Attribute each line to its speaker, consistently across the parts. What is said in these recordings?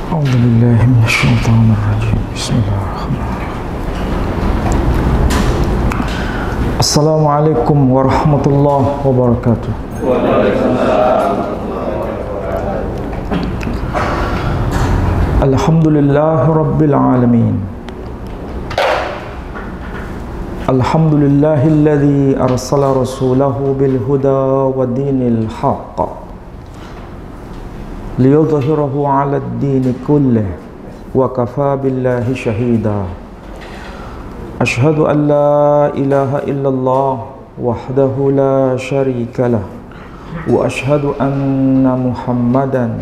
Speaker 1: أعوذ بالله من الشيطان الرجيم بسم الله الرحمن الرحيم السلام عليكم ورحمة الله وبركاته. الحمد لله رب العالمين. الحمد لله الذي أرسل رسوله بالهدى ودين الحق ليظهره على الدين كله وكفى بالله شهيدا. أشهد أن لا إله إلا الله وحده لا شريك له وأشهد أن محمدا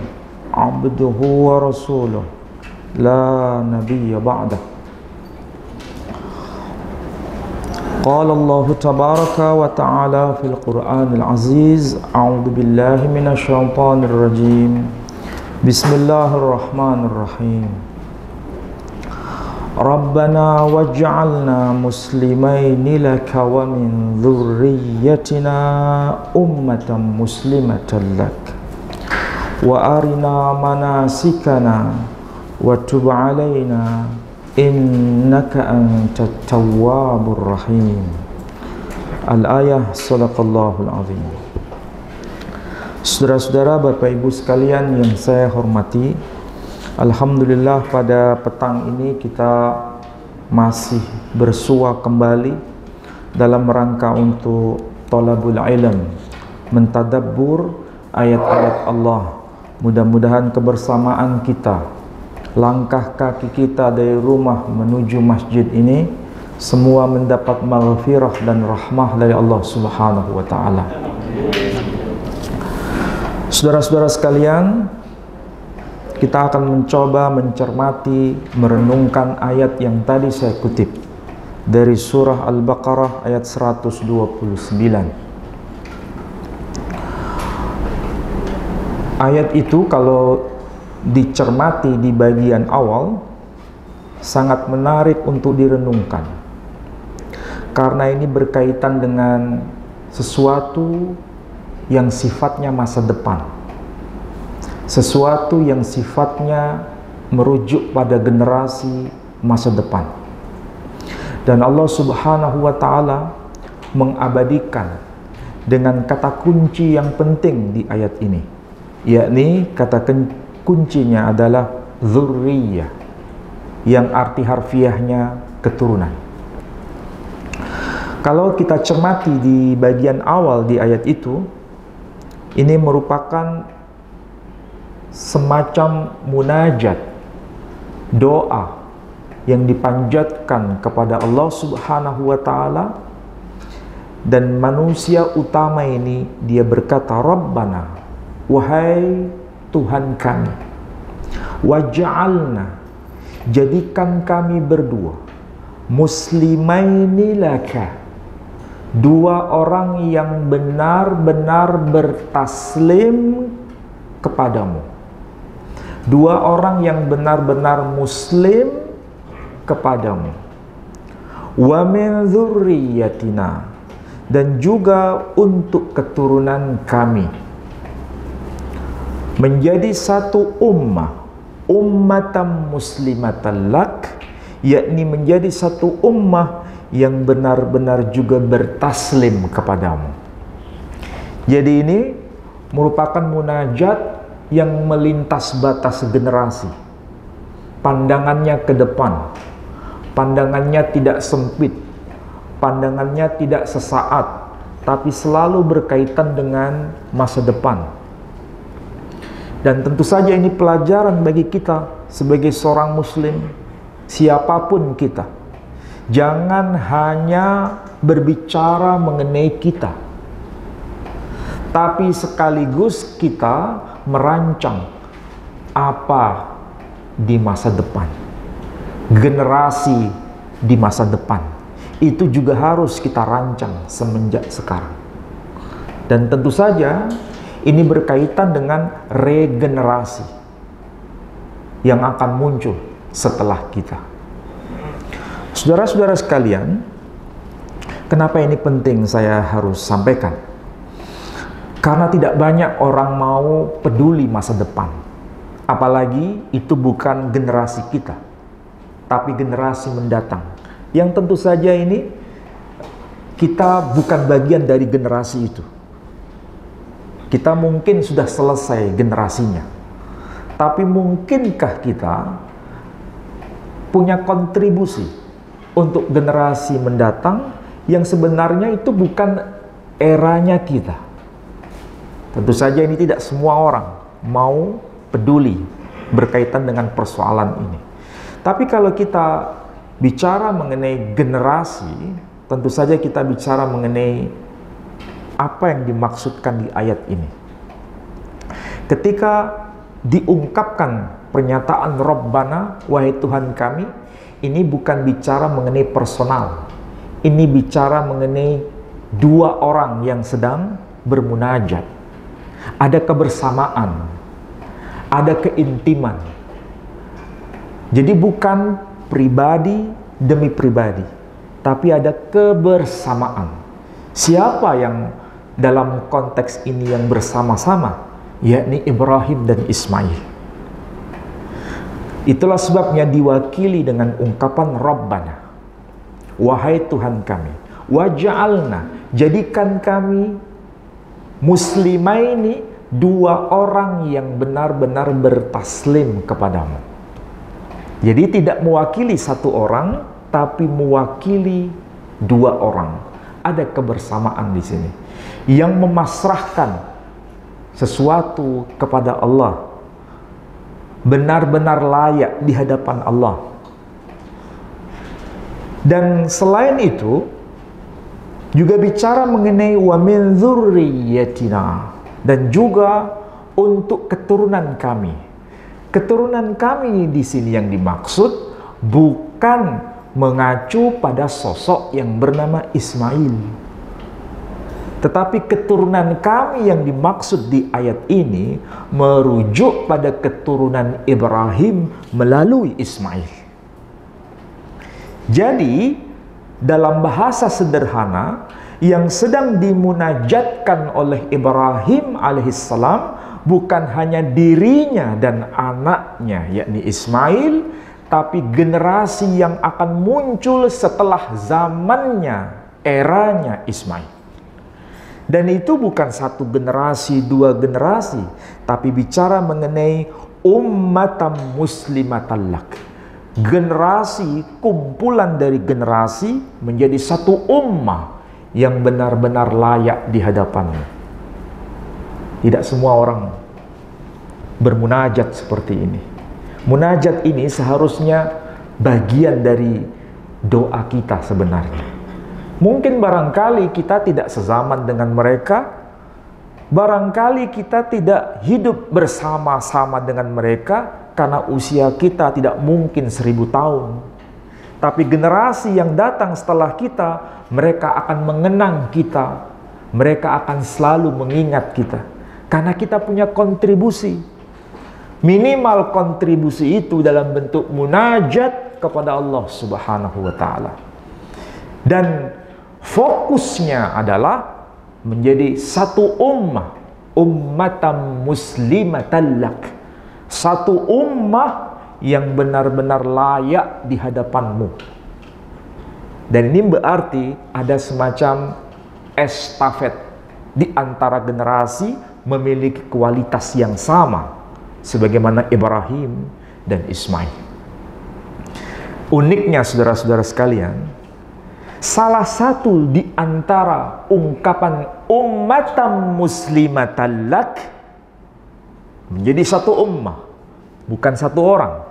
Speaker 1: عبده ورسوله لا نبي بعده. قال الله تبارك وتعالى في القرآن العزيز: أعوذ بالله من الشيطان الرجيم بسم الله الرحمن الرحيم. ربنا واجعلنا مسلمين لك ومن ذريتنا أمة مسلمة لك وأرنا مناسكنا وتب علينا إنك أنت التواب الرحيم. Al-ayah Sadaqallahul Azim. Saudara-saudara, Bapak Ibu sekalian yang saya hormati, alhamdulillah pada petang ini kita masih bersua kembali dalam rangka untuk thalabul ilm, mentadabbur ayat-ayat Allah. Mudah-mudahan kebersamaan kita, langkah kaki kita dari rumah menuju masjid ini semua mendapat maghfirah dan rahmah dari Allah Subhanahu wa taala. Saudara-saudara sekalian, kita akan mencoba mencermati, merenungkan ayat yang tadi saya kutip dari surah Al-Baqarah ayat 129. Ayat itu kalau dicermati di bagian awal sangat menarik untuk direnungkan, karena ini berkaitan dengan sesuatu yang sifatnya masa depan, sesuatu yang sifatnya merujuk pada generasi masa depan. Dan Allah Subhanahu wa taala mengabadikan dengan kata kunci yang penting di ayat ini, yakni kata kuncinya adalah dzurriyyah, yang arti harfiahnya keturunan. Kalau kita cermati di bagian awal di ayat itu, ini merupakan semacam munajat, doa yang dipanjatkan kepada Allah Subhanahu wa taala, dan manusia utama ini dia berkata, Rabbana, wahai Tuhan kami, waj'alna, jadikan kami berdua, muslimaini laka, dua orang yang benar-benar bertaslim kepadamu, dua orang yang benar-benar muslim kepadamu, wa min dzurriyyatina, dan juga untuk keturunan kami, menjadi satu ummah, ummatan muslimatan lak, yakni menjadi satu ummah yang benar-benar juga bertaslim kepadamu. Jadi ini merupakan munajat yang melintas batas generasi. Pandangannya ke depan, pandangannya tidak sempit, pandangannya tidak sesaat, tapi selalu berkaitan dengan masa depan. Dan tentu saja ini pelajaran bagi kita sebagai seorang muslim, siapapun kita. Jangan hanya berbicara mengenai kita, tapi sekaligus kita merancang apa di masa depan, generasi di masa depan. Itu juga harus kita rancang semenjak sekarang. Dan tentu saja ini berkaitan dengan regenerasi yang akan muncul setelah kita. Saudara-saudara sekalian, kenapa ini penting saya harus sampaikan? Karena tidak banyak orang mau peduli masa depan. Apalagi itu bukan generasi kita, tapi generasi mendatang. Yang tentu saja ini kita bukan bagian dari generasi itu. Kita mungkin sudah selesai generasinya. Tapi mungkinkah kita punya kontribusi untuk generasi mendatang yang sebenarnya itu bukan eranya kita? Tentu saja ini tidak semua orang mau peduli berkaitan dengan persoalan ini. Tapi kalau kita bicara mengenai generasi, tentu saja kita bicara mengenai apa yang dimaksudkan di ayat ini. Ketika diungkapkan pernyataan Rabbana, wahai Tuhan kami, ini bukan bicara mengenai personal. Ini bicara mengenai dua orang yang sedang bermunajat. Ada kebersamaan, ada keintiman. Jadi bukan pribadi demi pribadi, tapi ada kebersamaan. Siapa yang dalam konteks ini yang bersama-sama? Yakni Ibrahim dan Ismail. Itulah sebabnya diwakili dengan ungkapan Rabbana, wahai Tuhan kami, waj'alna, jadikan kami muslimaini, dua orang yang benar-benar bertaslim kepadamu. Jadi tidak mewakili satu orang, tapi mewakili dua orang. Ada kebersamaan di sini yang memasrahkan sesuatu kepada Allah, benar-benar layak di hadapan Allah. Dan selain itu juga bicara mengenai wa min dzurriyyatina, dan juga untuk keturunan kami. Keturunan kami di sini yang dimaksud bukan mengacu pada sosok yang bernama Ismail. Tetapi keturunan kami yang dimaksud di ayat ini merujuk pada keturunan Ibrahim melalui Ismail. Jadi, dalam bahasa sederhana, yang sedang dimunajatkan oleh Ibrahim alaihissalam bukan hanya dirinya dan anaknya, yakni Ismail, tapi generasi yang akan muncul setelah zamannya, eranya Ismail. Dan itu bukan satu generasi, dua generasi, tapi bicara mengenai ummatan muslimatan lak. Generasi, kumpulan dari generasi menjadi satu ummah yang benar-benar layak di hadapanmu. Tidak semua orang bermunajat seperti ini. Munajat ini seharusnya bagian dari doa kita sebenarnya. Mungkin barangkali kita tidak sezaman dengan mereka, barangkali kita tidak hidup bersama-sama dengan mereka karena usia kita tidak mungkin 1000 tahun. Tapi generasi yang datang setelah kita, mereka akan mengenang kita, mereka akan selalu mengingat kita, karena kita punya kontribusi. Minimal kontribusi itu dalam bentuk munajat kepada Allah Subhanahu wa Ta'ala. Dan fokusnya adalah menjadi satu ummah, ummatan muslimatan lak. Satu ummah yang benar-benar layak di hadapanmu. Dan ini berarti ada semacam estafet di antara generasi memiliki kualitas yang sama sebagaimana Ibrahim dan Ismail. Uniknya saudara-saudara sekalian, salah satu di antara ungkapan ummatan muslimatan lak menjadi satu ummah, bukan satu orang,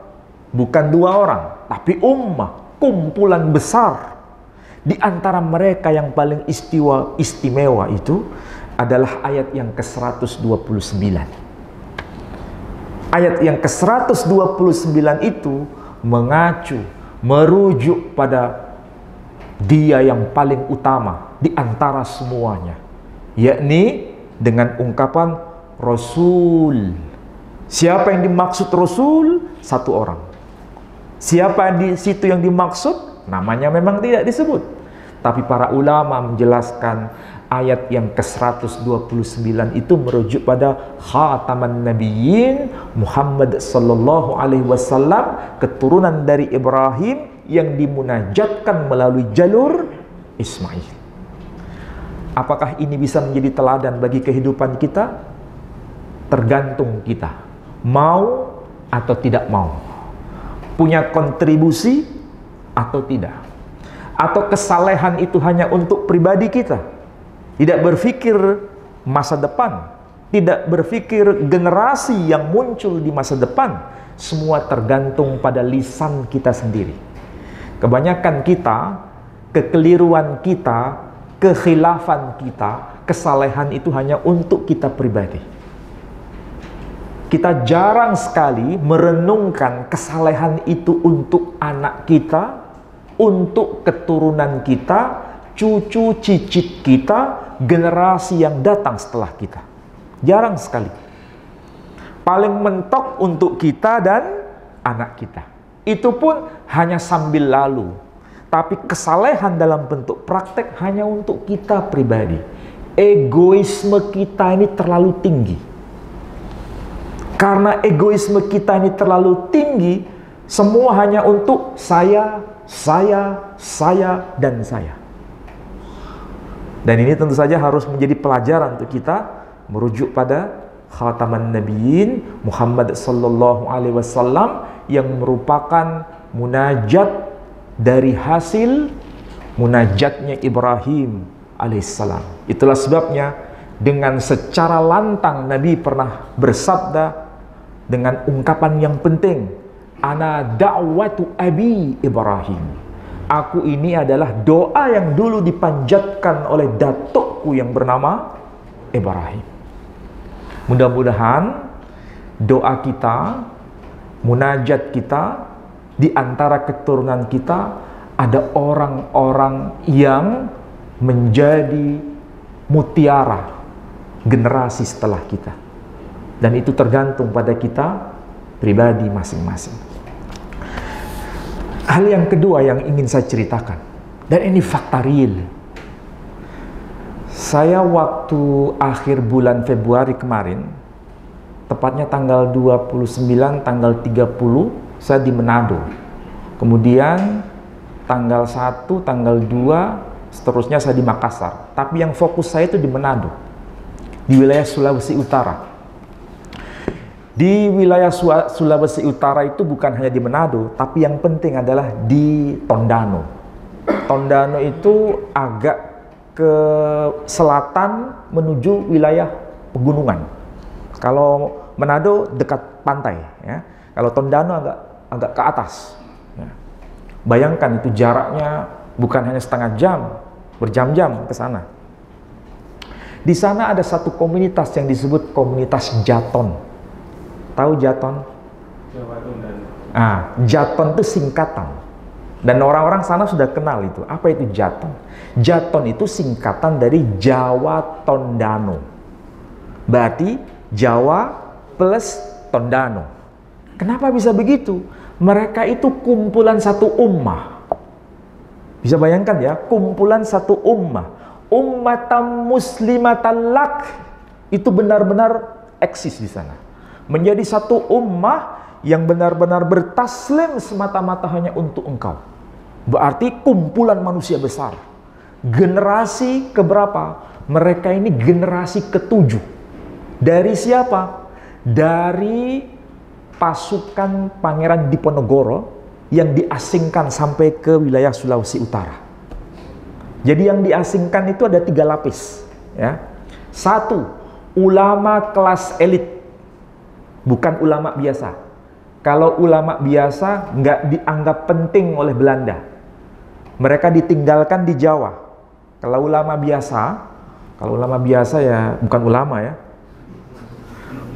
Speaker 1: bukan dua orang, tapi ummah, kumpulan besar. Di antara mereka yang paling istimewa itu adalah ayat yang ke-129. Ayat yang ke-129 itu mengacu, merujuk pada dia yang paling utama di antara semuanya, yakni dengan ungkapan Rasul. Siapa yang dimaksud Rasul? Satu orang. Siapa di situ yang dimaksud? Namanya memang tidak disebut. Tapi para ulama menjelaskan ayat yang ke-129 itu merujuk pada khataman nabiyyin Muhammad sallallahu alaihi wasallam, keturunan dari Ibrahim yang dimunajatkan melalui jalur Ismail. Apakah ini bisa menjadi teladan bagi kehidupan kita? Tergantung kita mau atau tidak mau, punya kontribusi atau tidak, atau kesalehan itu hanya untuk pribadi kita, tidak berpikir masa depan, tidak berpikir generasi yang muncul di masa depan. Semua tergantung pada lisan kita sendiri. Kebanyakan kita, kekeliruan kita, kekhilafan kita, kesalehan itu hanya untuk kita pribadi. Kita jarang sekali merenungkan kesalehan itu untuk anak kita, untuk keturunan kita, cucu cicit kita, generasi yang datang setelah kita. Jarang sekali. Paling mentok untuk kita dan anak kita. Itu pun hanya sambil lalu. Tapi kesalehan dalam bentuk praktek hanya untuk kita pribadi. Egoisme kita ini terlalu tinggi. Karena egoisme kita ini terlalu tinggi, semua hanya untuk saya, dan saya. Dan ini tentu saja harus menjadi pelajaran untuk kita, merujuk pada khataman nabiyyin Muhammad sallallahu alaihi wasallam yang merupakan munajat dari hasil munajatnya Ibrahim alaihissalam. Itulah sebabnya dengan secara lantang Nabi pernah bersabda dengan ungkapan yang penting, ana da'watu abi Ibrahim. Aku ini adalah doa yang dulu dipanjatkan oleh datukku yang bernama Ibrahim. Mudah-mudahan doa kita, munajat kita, di antara keturunan kita ada orang-orang yang menjadi mutiara generasi setelah kita. Dan itu tergantung pada kita pribadi masing-masing. Hal yang kedua yang ingin saya ceritakan, dan ini fakta real. Saya waktu akhir bulan Februari kemarin, tepatnya tanggal 29, tanggal 30, saya di Manado. Kemudian tanggal 1, tanggal 2, seterusnya saya di Makassar. Tapi yang fokus saya itu di Manado, di wilayah Sulawesi Utara. Di wilayah Sulawesi Utara itu bukan hanya di Manado, tapi yang penting adalah di Tondano. Tondano itu agak ke selatan menuju wilayah pegunungan. Kalau Manado dekat pantai, ya. Kalau Tondano agak ke atas. Ya. Bayangkan itu jaraknya bukan hanya setengah jam, berjam-jam ke sana. Di sana ada satu komunitas yang disebut komunitas Jaton. Tahu Jaton? Jawa Tondano. Jaton itu singkatan. Dan orang-orang sana sudah kenal itu. Apa itu Jaton? Jaton itu singkatan dari Jawa Tondano. Berarti Jawa plus Tondano. Kenapa bisa begitu? Mereka itu kumpulan satu ummah. Bisa bayangkan ya, kumpulan satu ummah. Ummatan muslimatan lak. Itu benar-benar eksis di sana. Menjadi satu ummah yang benar-benar bertaslim semata-mata hanya untuk engkau. Berarti kumpulan manusia besar. Generasi keberapa? Mereka ini generasi ke-7. Dari siapa? Dari pasukan Pangeran Diponegoro yang diasingkan sampai ke wilayah Sulawesi Utara. Jadi yang diasingkan itu ada 3 lapis. Ya. 1, ulama kelas elit. Bukan ulama biasa. Kalau ulama biasa nggak dianggap penting oleh Belanda. Mereka ditinggalkan di Jawa. Kalau ulama biasa ya bukan ulama ya.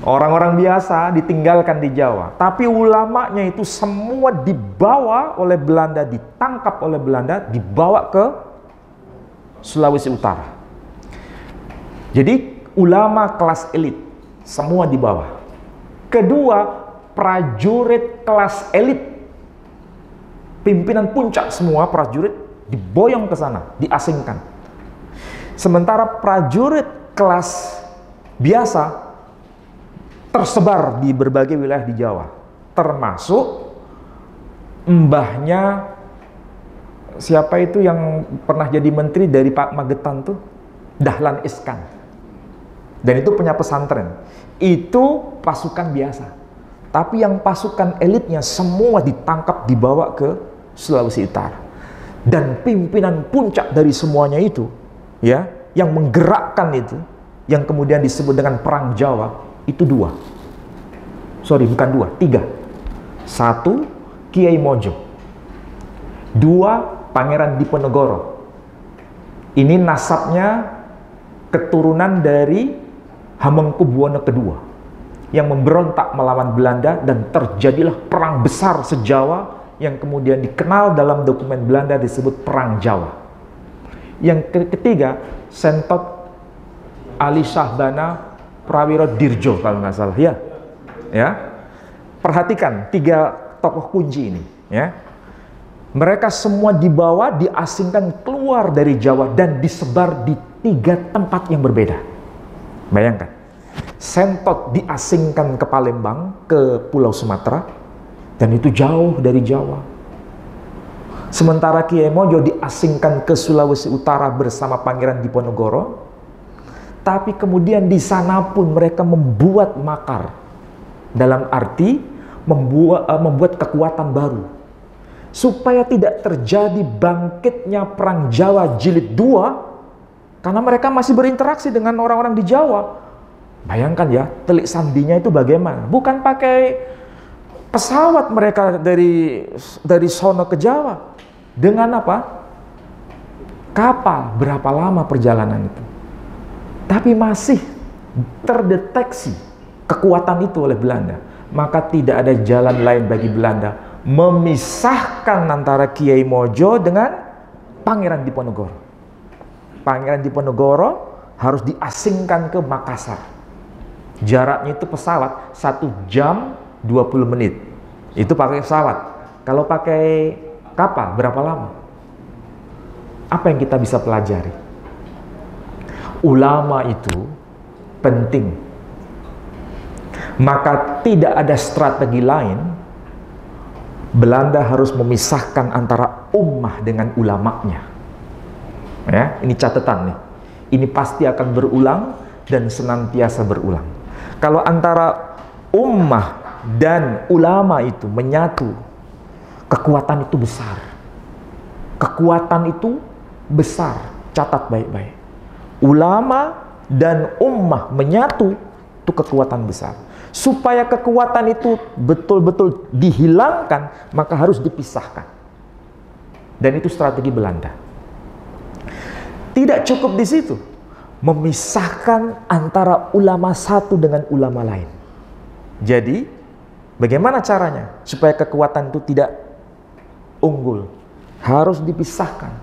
Speaker 1: Orang-orang biasa ditinggalkan di Jawa. Tapi ulamanya itu semua dibawa oleh Belanda, ditangkap oleh Belanda, dibawa ke Sulawesi Utara. Jadi ulama kelas elit semua dibawa. Kedua, prajurit kelas elit. Pimpinan puncak semua prajurit diboyong ke sana, diasingkan. Sementara prajurit kelas biasa tersebar di berbagai wilayah di Jawa, termasuk mbahnya siapa itu yang pernah jadi menteri dari Pak Magetan tuh, Dahlan Iskan. Dan itu punya pesantren. Itu pasukan biasa. Tapi yang pasukan elitnya semua ditangkap, dibawa ke Sulawesi Utara. Dan pimpinan puncak dari semuanya itu, ya, yang menggerakkan itu, yang kemudian disebut dengan Perang Jawa, itu dua. Sorry, bukan dua, tiga. Satu, Kiai Mojo. Dua, Pangeran Diponegoro. Ini nasabnya keturunan dari Hamengkubuwono II yang memberontak melawan Belanda, dan terjadilah perang besar se-Jawa yang kemudian dikenal dalam dokumen Belanda disebut Perang Jawa. Yang ketiga, Sentot Ali Syahbana Prawiro Dirjo kalau nggak salah, ya. Perhatikan tiga tokoh kunci ini, ya. Mereka semua dibawa, diasingkan keluar dari Jawa dan disebar di tiga tempat yang berbeda. Bayangkan, Sentot diasingkan ke Palembang, ke Pulau Sumatera, dan itu jauh dari Jawa. Sementara Kiai Mojo diasingkan ke Sulawesi Utara bersama Pangeran Diponegoro, tapi kemudian di sana pun mereka membuat makar, dalam arti membuat kekuatan baru, supaya tidak terjadi bangkitnya Perang Jawa Jilid 2, karena mereka masih berinteraksi dengan orang-orang di Jawa. Bayangkan ya, telik sandinya itu bagaimana? Bukan pakai pesawat mereka dari sono ke Jawa. Dengan apa? Kapal. Berapa lama perjalanan itu? Tapi masih terdeteksi kekuatan itu oleh Belanda. Maka tidak ada jalan lain bagi Belanda memisahkan antara Kiai Mojo dengan Pangeran Diponegoro. Pangeran Diponegoro harus diasingkan ke Makassar. Jaraknya itu pesawat 1 jam 20 menit. Itu pakai pesawat. Kalau pakai kapal berapa lama? Apa yang kita bisa pelajari? Ulama itu penting. Maka tidak ada strategi lain. Belanda harus memisahkan antara ummah dengan ulamanya. Ya, ini catatan nih. Ini pasti akan berulang dan senantiasa berulang. Kalau antara ummah dan ulama itu menyatu, kekuatan itu besar. Kekuatan itu besar. Catat baik-baik. Ulama dan ummah menyatu, itu kekuatan besar. Supaya kekuatan itu betul-betul dihilangkan, maka harus dipisahkan. Dan itu strategi Belanda. Tidak cukup di situ. Memisahkan antara ulama satu dengan ulama lain. Jadi, bagaimana caranya supaya kekuatan itu tidak unggul? Harus dipisahkan.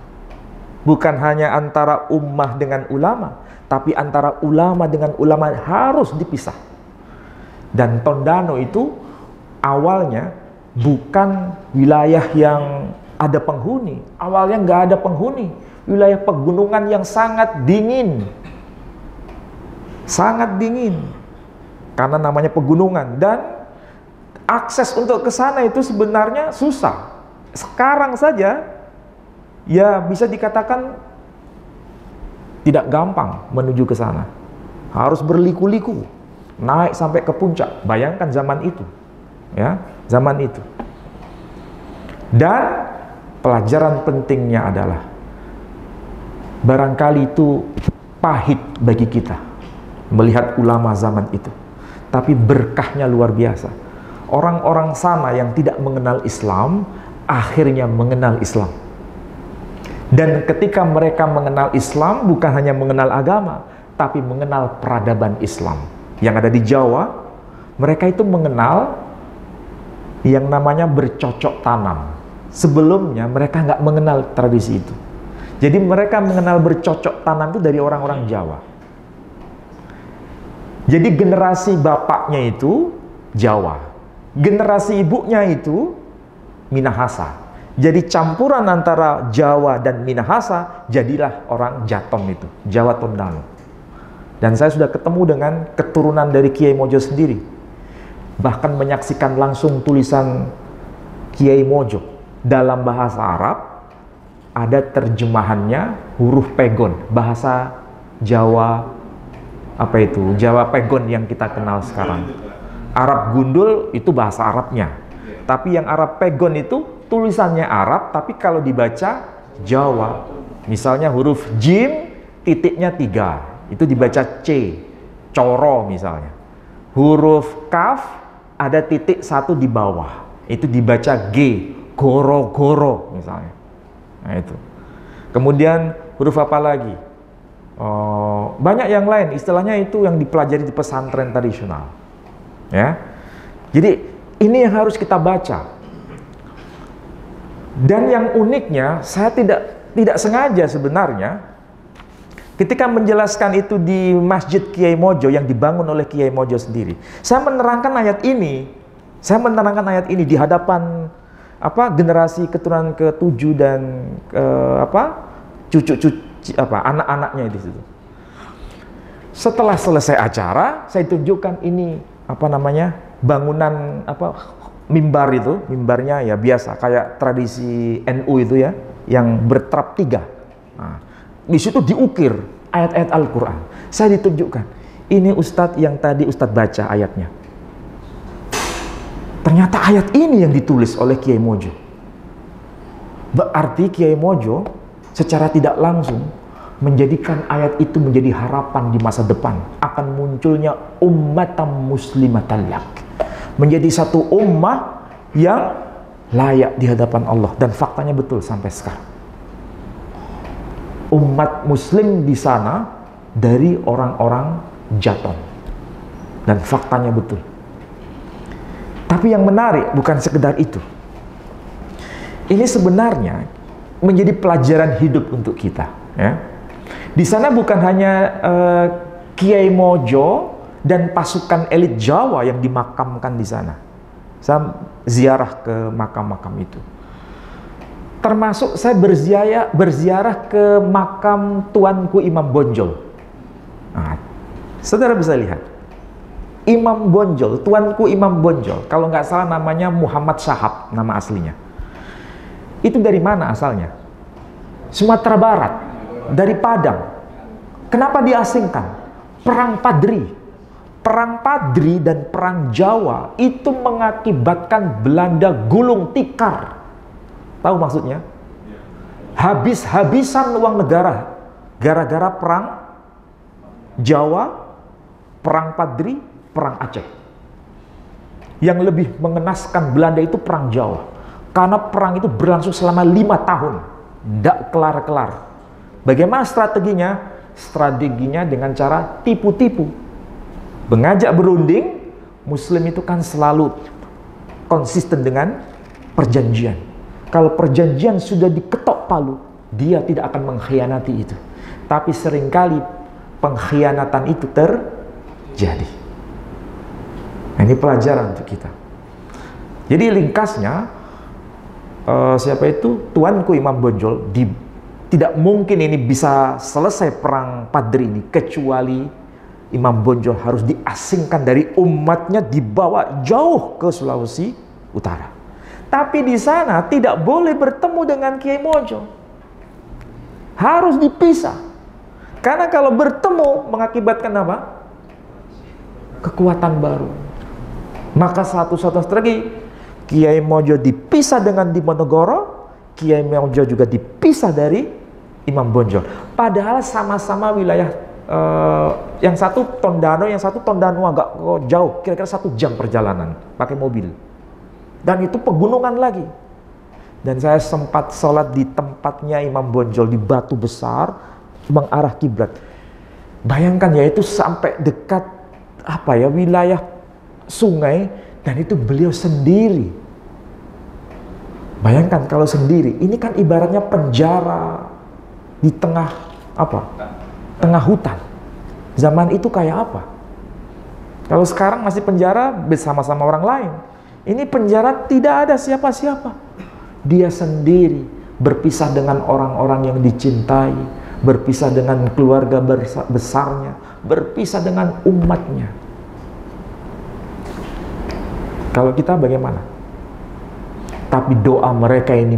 Speaker 1: Bukan hanya antara ummah dengan ulama, tapi antara ulama dengan ulama harus dipisah. Dan Tondano itu awalnya bukan wilayah yang ada penghuni. Awalnya nggak ada penghuni. Wilayah pegunungan yang sangat dingin. Sangat dingin. Karena namanya pegunungan. Dan akses untuk ke sana itu sebenarnya susah. Sekarang saja, ya bisa dikatakan tidak gampang menuju ke sana. Harus berliku-liku. Naik sampai ke puncak. Bayangkan zaman itu. Ya, zaman itu. Dan pelajaran pentingnya adalah barangkali itu pahit bagi kita melihat ulama zaman itu, tapi berkahnya luar biasa. Orang-orang sana yang tidak mengenal Islam akhirnya mengenal Islam. Dan ketika mereka mengenal Islam, bukan hanya mengenal agama, tapi mengenal peradaban Islam yang ada di Jawa. Mereka itu mengenal yang namanya bercocok tanam. Sebelumnya mereka nggak mengenal tradisi itu. Jadi mereka mengenal bercocok tanam itu dari orang-orang Jawa. Jadi generasi bapaknya itu Jawa, generasi ibunya itu Minahasa, Jadi campuran antara Jawa dan Minahasa, jadilah orang Jaton itu, Jawa Tondano. Dan saya sudah ketemu dengan keturunan dari Kiai Mojo sendiri. Bahkan menyaksikan langsung tulisan Kiai Mojo dalam bahasa Arab, ada terjemahannya huruf pegon, bahasa Jawa, apa itu, Jawa pegon yang kita kenal sekarang. Arab gundul itu bahasa Arabnya. Tapi yang Arab pegon itu tulisannya Arab, tapi kalau dibaca Jawa. Misalnya huruf jim, titiknya 3, itu dibaca C, coro misalnya. Huruf kaf, ada titik 1 di bawah, itu dibaca G, goro-goro misalnya. Nah itu. Kemudian huruf apa lagi? Banyak yang lain, istilahnya itu yang dipelajari di pesantren tradisional. Ya, jadi ini yang harus kita baca. Dan yang uniknya, saya tidak sengaja sebenarnya ketika menjelaskan itu di Masjid Kiai Mojo yang dibangun oleh Kiai Mojo sendiri. Saya menerangkan ayat ini. Di hadapan generasi keturunan ke-7 dan anak-anaknya di situ. Setelah selesai acara, saya tunjukkan ini bangunan mimbar itu, mimbarnya ya biasa kayak tradisi NU itu ya, yang bertrap 3. Nah, di situ diukir ayat-ayat Al-Quran. Saya ditunjukkan, ini Ustadz yang tadi Ustadz baca ayatnya. Ternyata ayat ini yang ditulis oleh Kiai Mojo. Berarti Kiai Mojo secara tidak langsung menjadikan ayat itu menjadi harapan di masa depan akan munculnya ummatan muslimatan lak, menjadi satu ummah yang layak di hadapan Allah. Dan faktanya betul sampai sekarang. Umat muslim di sana dari orang-orang Jaton. Dan faktanya betul. Tapi yang menarik bukan sekedar itu. Ini sebenarnya menjadi pelajaran hidup untuk kita. Ya. Di sana bukan hanya Kiai Mojo dan pasukan elit Jawa yang dimakamkan di sana. Saya ziarah ke makam-makam itu. Termasuk saya berziarah ke makam Tuanku Imam Bonjol. Nah, saudara bisa lihat. Imam Bonjol, Tuanku Imam Bonjol, kalau nggak salah namanya Muhammad Syahab, nama aslinya. Itu dari mana asalnya? Sumatera Barat, dari Padang. Kenapa diasingkan? Perang Padri. Perang Padri dan Perang Jawa itu mengakibatkan Belanda gulung tikar. Tahu maksudnya? Habis-habisan uang negara. Gara-gara Perang Jawa, Perang Padri, Perang Aceh. Yang lebih mengenaskan Belanda itu Perang Jawa. Karena perang itu berlangsung selama 5 tahun. Tidak kelar-kelar. Bagaimana strateginya? Strateginya dengan cara tipu-tipu. Mengajak berunding, Muslim itu kan selalu konsisten dengan perjanjian. Kalau perjanjian sudah diketok palu, dia tidak akan mengkhianati itu. Tapi seringkali pengkhianatan itu terjadi. Nah, ini pelajaran untuk kita. Jadi ringkasnya, siapa itu? Tuanku Imam Bonjol, tidak mungkin ini bisa selesai perang Padri ini kecuali Imam Bonjol harus diasingkan dari umatnya, dibawa jauh ke Sulawesi Utara. Tapi di sana tidak boleh bertemu dengan Kiai Mojo. Harus dipisah. Karena kalau bertemu mengakibatkan apa? Kekuatan baru. Maka satu-satu strategi, Kiai Mojo dipisah dengan Diponegoro, Kiai Mojo juga dipisah dari Imam Bonjol. Padahal sama-sama wilayah, yang satu Tondano, yang satu Tondano agak jauh, kira-kira 1 jam perjalanan pakai mobil. Dan itu pegunungan lagi. Dan saya sempat sholat di tempatnya Imam Bonjol di batu besar mengarah kiblat. Bayangkan ya, itu sampai dekat wilayah sungai, dan itu beliau sendiri. Bayangkan kalau sendiri, ini kan ibaratnya penjara di tengah tengah hutan. Zaman itu kayak apa? Kalau sekarang masih penjara bersama-sama orang lain. Ini penjara tidak ada siapa-siapa. dia sendiri berpisah dengan orang-orang yang dicintai, berpisah dengan keluarga besarnya, berpisah dengan umatnya. Kalau kita bagaimana? Tapi doa mereka ini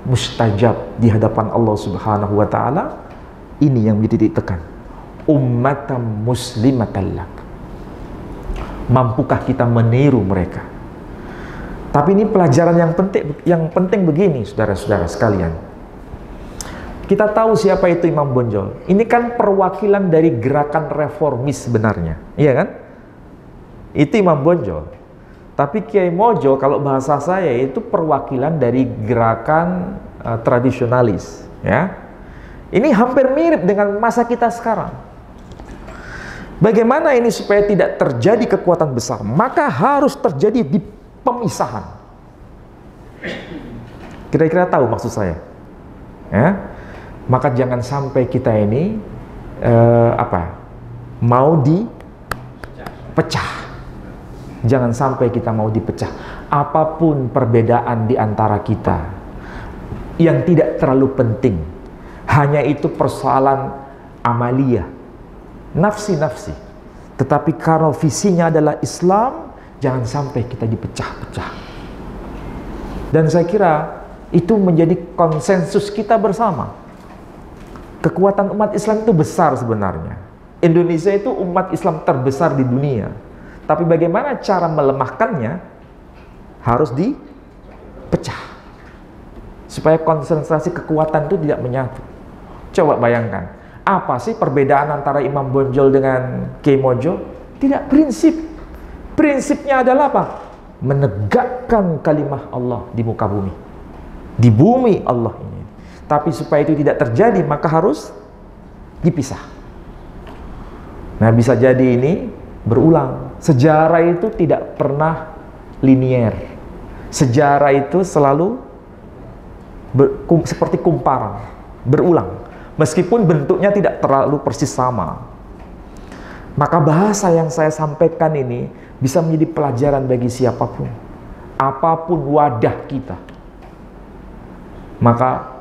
Speaker 1: mustajab di hadapan Allah Subhanahu wa Ta'ala. Ini yang ditekan, ummatan muslimatan lak. Mampukah kita meniru mereka? Tapi ini pelajaran yang penting begini, saudara-saudara sekalian. Kita tahu siapa itu Imam Bonjol. Ini kan perwakilan dari gerakan reformis sebenarnya, iya kan? Itu Imam Bonjol. Tapi Kiai Mojo kalau bahasa saya itu perwakilan dari gerakan tradisionalis, ya. Ini hampir mirip dengan masa kita sekarang. Bagaimana ini supaya tidak terjadi kekuatan besar? Maka harus terjadi di pemisahan. Kira-kira tahu maksud saya? Ya? Maka jangan sampai kita ini mau dipecah. Jangan sampai kita mau dipecah. Apapun perbedaan di antara kita yang tidak terlalu penting, hanya itu persoalan amaliyah, nafsi-nafsi. Tetapi kalau visinya adalah Islam, jangan sampai kita dipecah-pecah. Dan saya kira itu menjadi konsensus kita bersama. Kekuatan umat Islam itu besar sebenarnya. Indonesia itu umat Islam terbesar di dunia. Tapi bagaimana cara melemahkannya? Harus dipecah. Supaya konsentrasi kekuatan itu tidak menyatu. Coba bayangkan, apa sih perbedaan antara Imam Bonjol dengan Kiai Mojo? Tidak, prinsip. Prinsipnya adalah apa? Menegakkan kalimah Allah di muka bumi. Di bumi Allah ini. Tapi supaya itu tidak terjadi, maka harus dipisah. Nah, bisa jadi ini berulang. Sejarah itu tidak pernah linier. Sejarah itu selalu seperti kumparan, berulang. Meskipun bentuknya tidak terlalu persis sama. Maka bahasa yang saya sampaikan ini bisa menjadi pelajaran bagi siapapun. Apapun wadah kita. Maka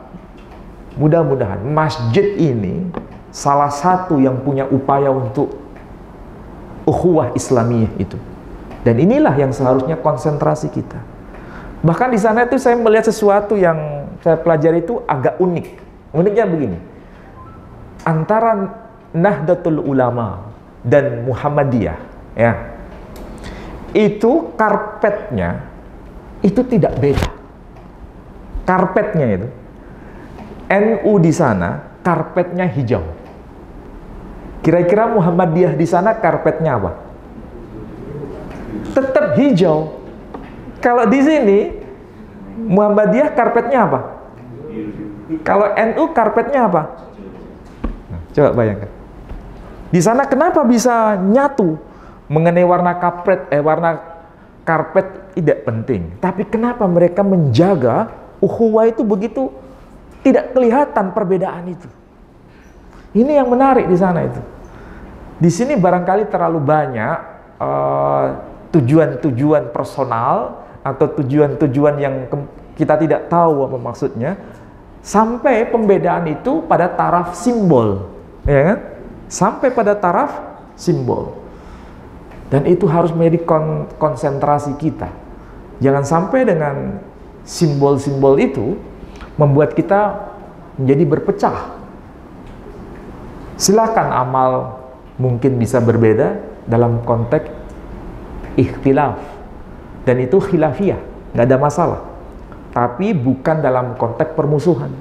Speaker 1: mudah-mudahan masjid ini salah satu yang punya upaya untuk ukhuwah Islamiyah itu. Dan inilah yang seharusnya konsentrasi kita. Bahkan di sana itu saya melihat sesuatu yang saya pelajari itu agak unik. Uniknya begini. Antara Nahdlatul Ulama dan Muhammadiyah, ya. Itu karpetnya itu tidak beda. Karpetnya itu. NU di sana karpetnya hijau. Kira-kira Muhammadiyah di sana karpetnya apa? Tetap hijau. Kalau di sini Muhammadiyah karpetnya apa? Kalau NU karpetnya apa? Nah, coba bayangkan. Di sana kenapa bisa nyatu? Mengenai warna karpet tidak penting. Tapi kenapa mereka menjaga ukhuwah itu begitu tidak kelihatan perbedaan itu? Ini yang menarik di sana itu. Di sini barangkali terlalu banyak tujuan-tujuan personal atau tujuan-tujuan yang kita tidak tahu apa maksudnya, sampai pembedaan itu pada taraf simbol, ya kan? Sampai pada taraf simbol. Dan itu harus menjadi konsentrasi kita. Jangan sampai dengan simbol-simbol itu membuat kita menjadi berpecah. Silakan amal mungkin bisa berbeda dalam konteks ikhtilaf, dan itu khilafiyah, nggak ada masalah. Tapi bukan dalam konteks permusuhan.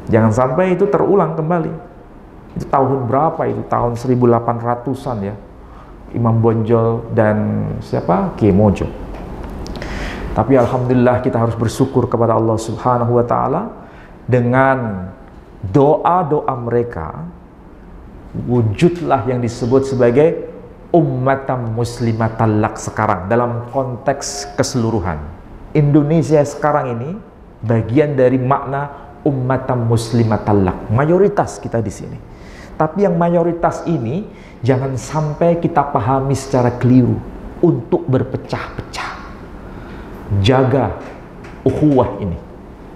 Speaker 1: Jangan sampai itu terulang kembali. Itu tahun berapa itu? Tahun 1800-an ya. Imam Bonjol dan siapa? Kiai Mojo. Tapi alhamdulillah kita harus bersyukur kepada Allah Subhanahu wa taala dengan doa-doa mereka wujudlah yang disebut sebagai ummatan muslimatan lak sekarang dalam konteks keseluruhan. Indonesia sekarang ini bagian dari makna ummatan muslimatan lak. Mayoritas kita di sini. Tapi yang mayoritas ini jangan sampai kita pahami secara keliru untuk berpecah-pecah. Jaga ukhuwah ini.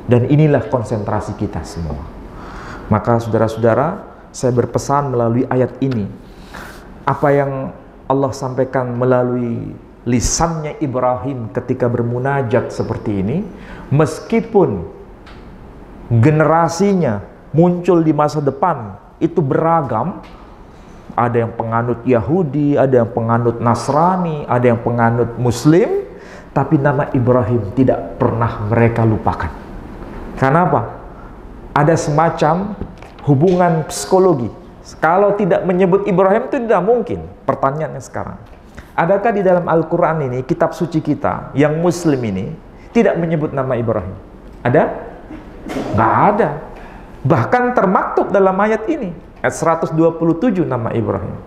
Speaker 1: Dan inilah konsentrasi kita semua. Maka saudara-saudara, saya berpesan melalui ayat ini, apa yang Allah sampaikan melalui lisannya Ibrahim ketika bermunajat seperti ini, meskipun generasinya muncul di masa depan itu beragam, ada yang penganut Yahudi, ada yang penganut Nasrani, ada yang penganut Muslim, tapi nama Ibrahim tidak pernah mereka lupakan. Kenapa? Ada semacam hubungan psikologi. Kalau tidak menyebut Ibrahim itu tidak mungkin. Pertanyaannya sekarang, adakah di dalam Al-Quran ini, kitab suci kita yang Muslim ini, tidak menyebut nama Ibrahim? Ada? Nggak ada. Bahkan termaktub dalam ayat ini, ayat 127 nama Ibrahim.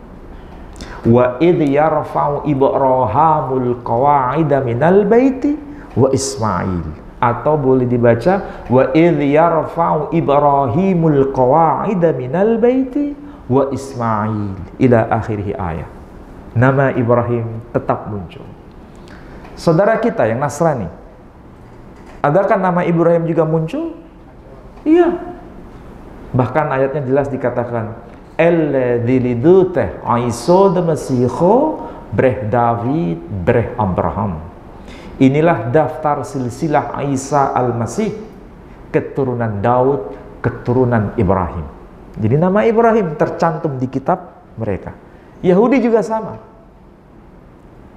Speaker 1: Wa idh yarfa'u Ibrahimul qawa'ida minal baiti wa Ismail. Atau boleh dibaca wa idh yarfa'u Ibrahimul qawa'ida minal baiti wa Ismail ila akhirih ayat. Nama Ibrahim tetap muncul. Saudara kita yang Nasrani, adakah nama Ibrahim juga muncul? Iya. Bahkan ayatnya jelas dikatakan alladzi liduteh Isa Masiho breh David breh Abraham. Inilah daftar silsilah Isa al-Masih, keturunan Daud, keturunan Ibrahim. Jadi nama Ibrahim tercantum di kitab mereka. Yahudi juga sama.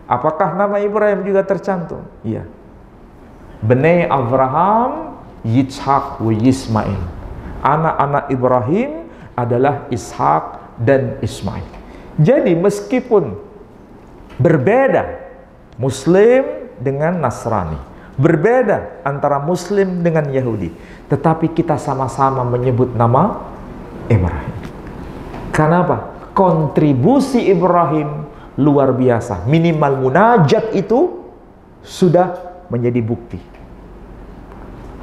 Speaker 1: Apakah nama Ibrahim juga tercantum? Iya. Bnei Abraham, Yitzhak, wa Ismail. Anak-anak Ibrahim adalah Ishak dan Ismail. Jadi meskipun berbeda Muslim dengan Nasrani, berbeda antara Muslim dengan Yahudi, tetapi kita sama-sama menyebut nama Ibrahim. Kenapa? Kontribusi Ibrahim luar biasa. Minimal munajat itu sudah menjadi bukti.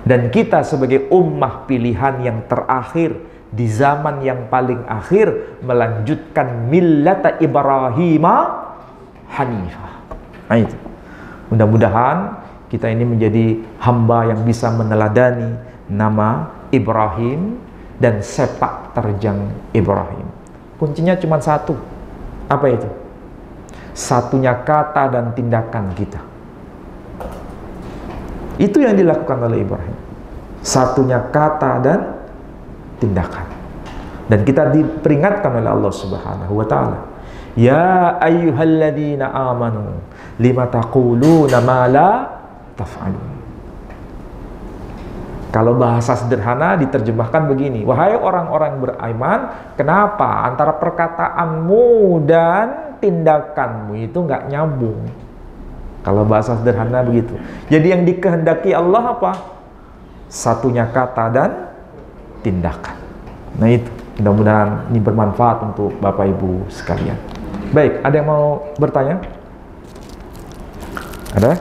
Speaker 1: Dan kita sebagai ummah pilihan yang terakhir di zaman yang paling akhir melanjutkan millata Ibrahimah Hanifah. Nah itu. Mudah-mudahan kita ini menjadi hamba yang bisa meneladani nama Ibrahim dan sepak terjang Ibrahim. Kuncinya cuma satu. Apa itu? Satunya kata dan tindakan kita. Itu yang dilakukan oleh Ibrahim. Satunya kata dan tindakan. Dan kita diperingatkan oleh Allah Subhanahu wa taala. Ya ayyuhalladzina amanu lima taquluna ma la taf'alun. Kalau bahasa sederhana diterjemahkan begini, wahai orang-orang beriman, kenapa antara perkataanmu dan tindakanmu itu nggak nyambung? Kalau bahasa sederhana begitu. Jadi yang dikehendaki Allah apa? Satunya kata dan tindakan. Nah itu, mudah-mudahan ini bermanfaat untuk Bapak Ibu sekalian. Baik, ada yang mau bertanya? Ada?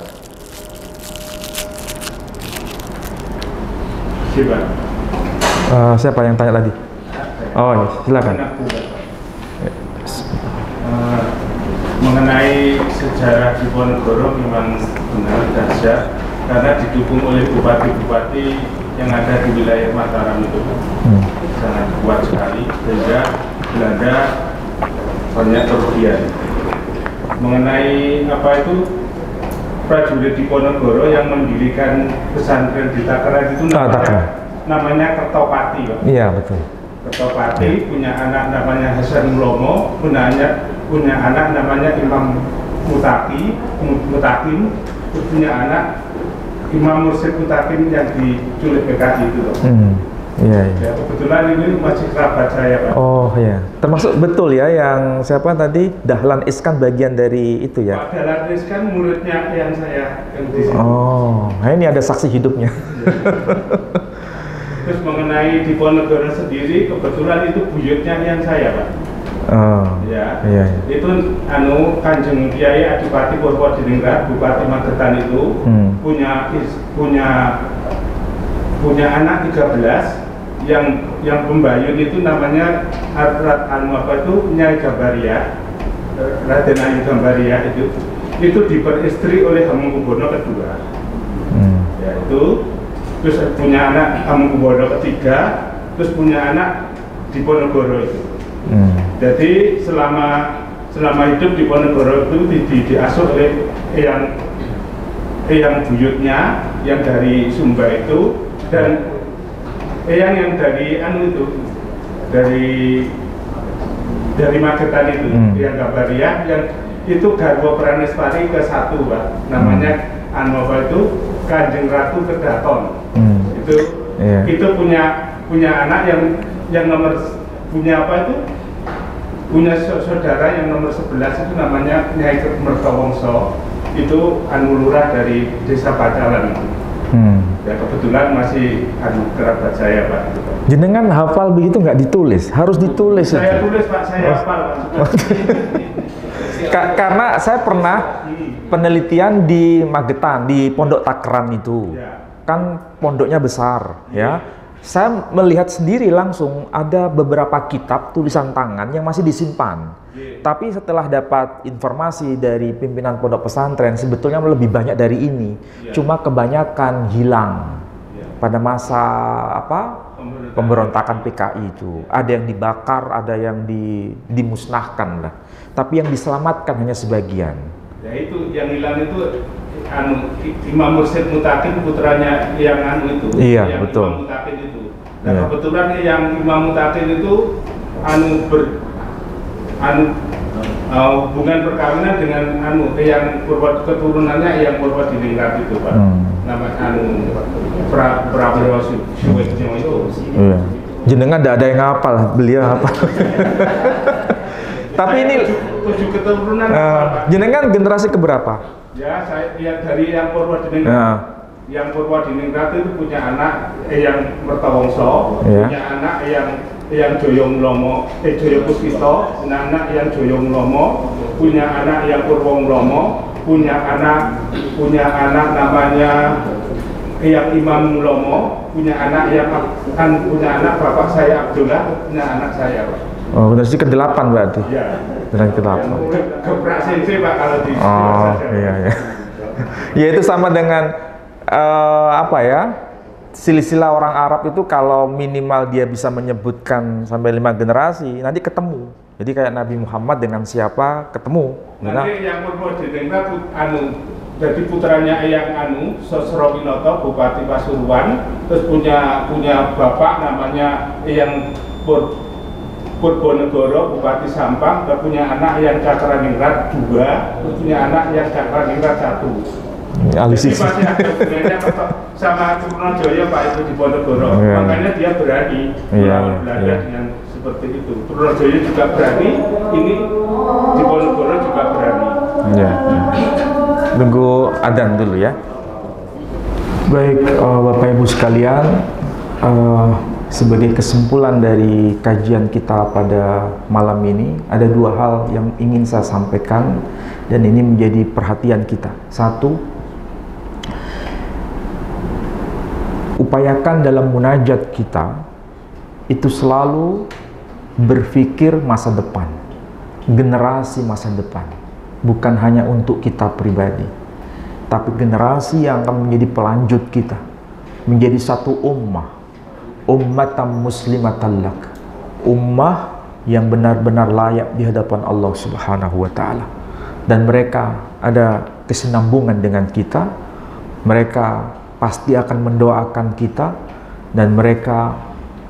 Speaker 1: Siapa yang tanya tadi? Oh, ya, silakan.
Speaker 2: Mengenai sejarah Diponegoro memang benar dahsyat karena didukung oleh bupati-bupati yang ada di wilayah Mataram itu sangat kuat sekali sehingga Belanda banyak kerugian. Mengenai apa itu prajurit Diponegoro yang mendirikan pesantren di Takaran itu namanya Kertopati, Pak. Iya, betul. Kertopati punya anak namanya Hasan Mulomo, punya anak namanya Imam Mutakim, punya anak Imam Mursyid Mutakim yang diculik PKI itu loh. Iya, iya. Ya, kebetulan ini masih kerabat saya, Pak.
Speaker 1: Oh iya, termasuk betul ya yang siapa tadi Dahlan Iskan bagian dari itu ya?
Speaker 2: Pak Dahlan Iskan muridnya yang saya yang di sini.
Speaker 1: Oh, nah ini ada saksi hidupnya.
Speaker 2: Terus mengenai Diponegoro sendiri, kebetulan itu buyutnya yang saya, Pak.
Speaker 1: Oh,
Speaker 2: ya,
Speaker 1: iya, iya.
Speaker 2: Itu Kanjeng Kiai Adipati Purwodiningrat, Bupati Magetan itu punya anak 13 yang pembayun itu namanya Nyai Gambaria, Raden Ayu Gambaria itu diperistri oleh Hamengkubuwono II. Ya itu, terus punya anak Hamengkubuwono ketiga, terus punya anak di Ponorogo itu. Jadi selama hidup di Ponorogo itu diasuh oleh eyang buyutnya yang dari Sumba itu, dan eyang yang dari dari Magetan itu, yang Gambariah, yang itu garwa Pranespari ke-1, Pak. Namanya itu Kanjeng Ratu Kedaton. Itu punya anak yang nomor punya saudara yang nomor 11 itu namanya Nyai Mertowongso. Itu lurah dari Desa Pacalan itu. Ya kebetulan masih kerabat saya, Pak.
Speaker 1: Jenengan hafal begitu nggak ditulis? Harus ditulis.
Speaker 2: Saya tulis, Pak. Saya hafal, Pak.
Speaker 1: Karena saya pernah penelitian di Magetan, di Pondok Takran itu. Kan pondoknya besar, ya. Saya melihat sendiri langsung ada beberapa kitab tulisan tangan yang masih disimpan. Tapi setelah dapat informasi dari pimpinan pondok pesantren, sebetulnya lebih banyak dari ini. Cuma kebanyakan hilang pada masa pemberontakan PKI itu. Ada yang dibakar, ada yang dimusnahkan lah. Tapi yang diselamatkan hanya sebagian.
Speaker 2: Ya itu yang hilang itu Imam Mursyid Mutakin, putranya yang itu.
Speaker 1: Iya,
Speaker 2: yang
Speaker 1: betul.
Speaker 2: Imam Mutakin itu. Dan kebetulan yang Imam Mutakin itu hubungan perkawinan dengan yang keturunannya yang Purwodiningrat itu, Pak. Nama Prabowo Suwedjo itu.
Speaker 1: Iya. Jenengan ada yang ngapal, beliau apa? Tapi ini
Speaker 2: 7 keturunan.
Speaker 1: jenengan generasi keberapa?
Speaker 2: Ya, saya dari yang Purwodiningrat. Yang Purwodiningrat itu punya anak yang Mertowongso, punya anak yang Joyonglomo, Joyo Puspito, anak yang Joyonglomo, punya anak yang Purwonglomo, punya anak namanya yang Imam Lomo, punya anak bapak saya Abdullah, punya anak saya, Pak.
Speaker 1: Oh, generasi ke-8 berarti.
Speaker 2: Iya.
Speaker 1: Generasi ke-8.
Speaker 2: Gebrak sensei, Pak, kalau di
Speaker 1: iya. Ya itu sama dengan silsilah orang Arab itu kalau minimal dia bisa menyebutkan sampai 5 generasi, nanti ketemu. Jadi kayak Nabi Muhammad dengan siapa ketemu.
Speaker 2: Nanti yang Purwodiningrat jadi putranya yang Sosrowinoto, Bupati Pasuruan, terus punya bapak namanya yang Purwonegoro, Bupati Sampang, dan punya anak yang Cakraningrat 2, terus punya anak yang Cakraningrat 1. Jadi masih ada hubungannya sama Trunojoyo, Pak, itu di Ponorogo. Makanya dia berani melawan Belanda dengan seperti itu. Trunojoyo juga berani, ini di Ponorogo juga berani.
Speaker 1: Tunggu adzan dulu ya. Baik, Bapak Ibu sekalian, sebagai kesimpulan dari kajian kita pada malam ini, ada 2 hal yang ingin saya sampaikan dan ini menjadi perhatian kita. 1, upayakan dalam munajat kita itu selalu berpikir masa depan, generasi masa depan, bukan hanya untuk kita pribadi, tapi generasi yang akan menjadi pelanjut kita, menjadi satu ummah, ummatan muslimatan lak, ummah yang benar-benar layak di hadapan Allah Subhanahu wa Ta'ala, dan mereka ada kesinambungan dengan kita, mereka pasti akan mendoakan kita, dan mereka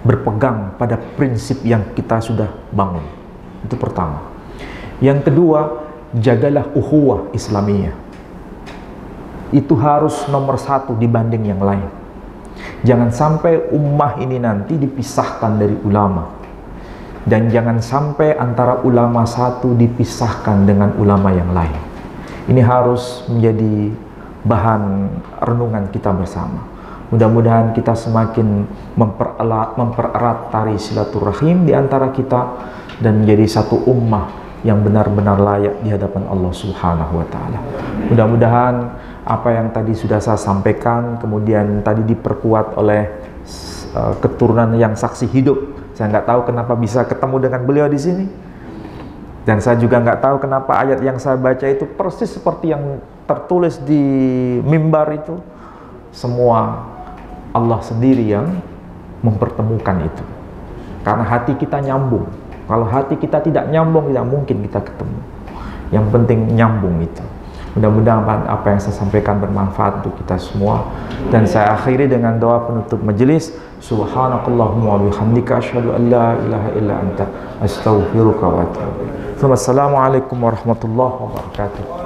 Speaker 1: berpegang pada prinsip yang kita sudah bangun. Itu pertama. Yang kedua, jagalah ukhuwah Islamiyah. Itu harus nomor 1 dibanding yang lain. Jangan sampai ummah ini nanti dipisahkan dari ulama, dan jangan sampai antara ulama satu dipisahkan dengan ulama yang lain. Ini harus menjadi bahan renungan kita bersama. Mudah-mudahan kita semakin mempererat tali silaturahim di antara kita dan menjadi satu ummah yang benar-benar layak di hadapan Allah Subhanahu wa Ta'ala. Mudah-mudahan apa yang tadi sudah saya sampaikan kemudian tadi diperkuat oleh keturunan yang saksi hidup. Saya nggak tahu kenapa bisa ketemu dengan beliau di sini. Dan saya juga nggak tahu kenapa ayat yang saya baca itu persis seperti yang tertulis di mimbar itu. semua Allah sendiri yang mempertemukan itu. Karena hati kita nyambung. Kalau hati kita tidak nyambung, tidak mungkin kita ketemu. Yang penting nyambung itu. Mudah-mudahan apa yang saya sampaikan bermanfaat untuk kita semua. Dan saya akhiri dengan doa penutup majelis. Subhanakallahumma wa bihamdika asyhadu an la ilaha illa anta astaghfiruka wa atubu ilaik. Assalamualaikum warahmatullahi wabarakatuh.